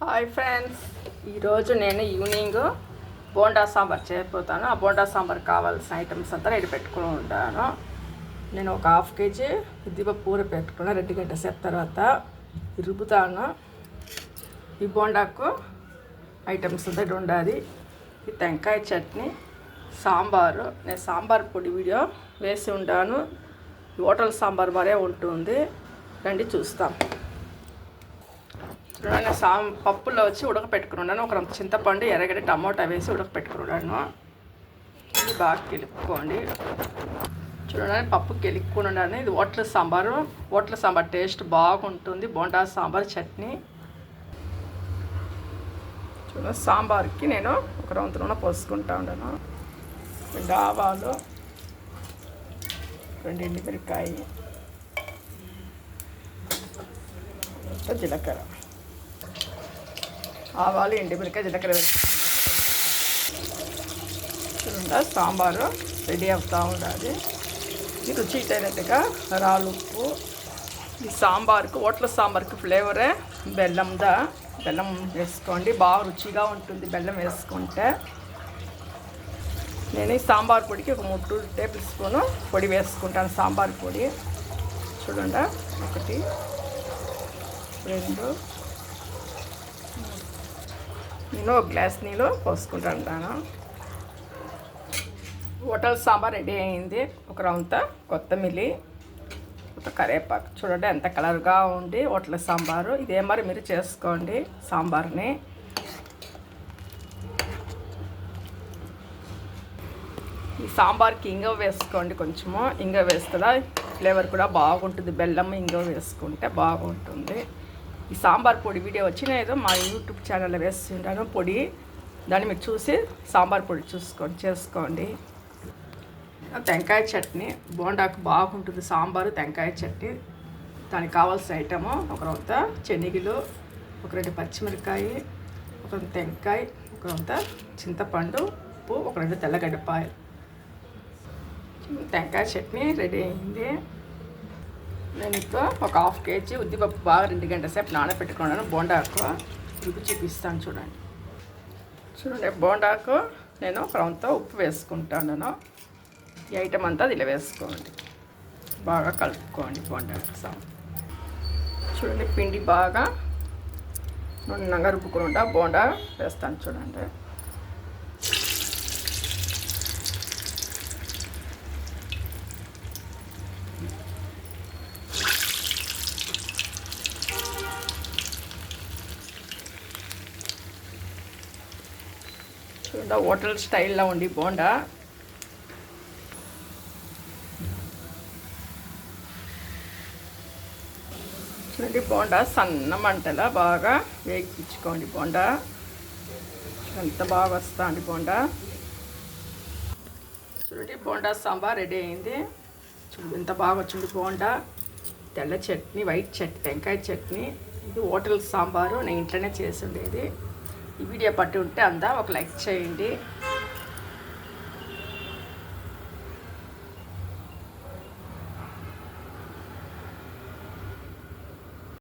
Hi friends, ఈరోజు నేను evening bonda sambar చేయబోతాను. ఆ బోండా సాంబార్ కావాల్సిన ఐటమ్స్ అంతా రెడీ పెట్టుకుని ఉంటాను. నేను ఒక 1/2 kg ఉద్దిపప్పు పూర పెట్టుకున్న 2 గంటల సేపు తర్వాత రుబ్బుతాను. ఈ బోండాకు ఐటమ్స్ అంతా ఉండాలి. ఈ టెంకాయ చట్నీ, సాంబారు. నేను సాంబార్ పొడి వీడియో వేసి ఉంటాను. హోటల్ సాంబార్ మరే ఉంటుంది, రండి చూస్తాం. చూడండి, పప్పులో వచ్చి ఉడకపెట్టుకుని ఉన్నాను. ఒక చింతపండు, ఎర్రగడ్డ, టమోటా వేసి ఉడకపెట్టుకుని ఉన్నాను. ఇది బాగా కెలుపుకోండి. చూడండి, పప్పు కెలుపుకుని ఉన్నాను. ఇది hotel sambar. Hotel sambar taste బాగుంటుంది. బోండా సాంబార్ చట్నీ. చూడండి, సాంబార్కి నేను ఒక రౌంత నూనె పోసుకుంటా ఉన్నాను. ఆవాలు, 2 ఎండుమిరపకాయ, జీలకర్ర. ఆవాలు, ఎండుమిరపకాయ, జీలకర్ర వేసుకుంటాం. చూడండి, సాంబారు రెడీ అవుతూ ఉండాలి. ఇది రుచి తగినట్టుగా రాళ్ళు ఉప్పు. ఈ సాంబార్కు, హోటల్ సాంబార్కి ఫ్లేవరే బెల్లం వేసుకోండి, బాగా రుచిగా ఉంటుంది బెల్లం వేసుకుంటే. నేను ఈ సాంబార్ పొడికి ఒక 3 టేబుల్ స్పూను పొడి వేసుకుంటాను. సాంబార్ పొడి చూడండి, 1, 2, నేను 1 గ్లాస్ నీళ్ళు పోసుకుంటాను. హోటల్ సాంబార్ రెడీ అయింది. ఒక రౌంత కొత్తిమీర, ఒక కరివేపాకు. చూడండి ఎంత కలర్గా ఉంది హోటల్ సాంబారు. ఇదే మరి మీరు చేసుకోండి సాంబార్ని. ఈ సాంబార్కి ఇంగువ వేసుకోండి. కొంచెము ఇంగువ వేస్తుందా ఫ్లేవర్ కూడా బాగుంటుంది. బెల్లం ఇంగువ వేసుకుంటే బాగుంటుంది. ఈ సాంబార్ పొడి వీడియో వచ్చినాయేదో మా యూట్యూబ్ ఛానల్లో వేస్తుంటాను పొడి. దాన్ని మీరు చూసి సాంబార్ పొడి చేసుకోండి. టెంకాయ చట్నీ, బోండాకు బాగుంటుంది సాంబారు టెంకాయ చట్నీ. దానికి కావాల్సిన ఐటము ఒక రౌంత శనగలు, ఒక 2 పచ్చిమిరపకాయ, ఒక టెంకాయ, ఒక రౌంత చింతపండు, ఉప్పు, ఒక 2 తెల్లగడ్డపాయలు. టెంకాయ చట్నీ రెడీ అయింది. నేను ఇప్పుడు ఒక 1/2 kg ఉద్దిపప్పు బాగా 2 గంటల సేపు నానబెట్టుకున్నాను. బోండాకు రుచి చూపిస్తాను. చూడండి, బోండాకు నేను ఒక రౌంత ఉప్పు వేసుకుంటాను. ఈ ఐటమ్ అంతా ఇలా వేసుకోండి, బాగా కలుపుకోండి బోండాకు. చూడండి, పిండి బాగా నున్నగా రుబ్బుకుంటా బోండా వేస్తాను. చూడండి, హోటల్ స్టైల్లో ఉండి బోండా. చూడండి, బోండా సన్న మంటలా బాగా వేగించుకోండి. బోండా ఎంత బాగా వస్తుంది బోండా. చూడండి, బోండా సాంబార్ రెడీ అయింది. చూడండి ఎంత బాగా వచ్చింది బోండా. తెల్ల చట్నీ, వైట్ చట్నీ, టెంకాయ చట్నీ. ఇది హోటల్ సాంబారు నేను ఇంట్లోనే చేసి ఉండేది. ఈ వీడియో పట్టి ఉంటే అంతా ఒక లైక్ చేయండి.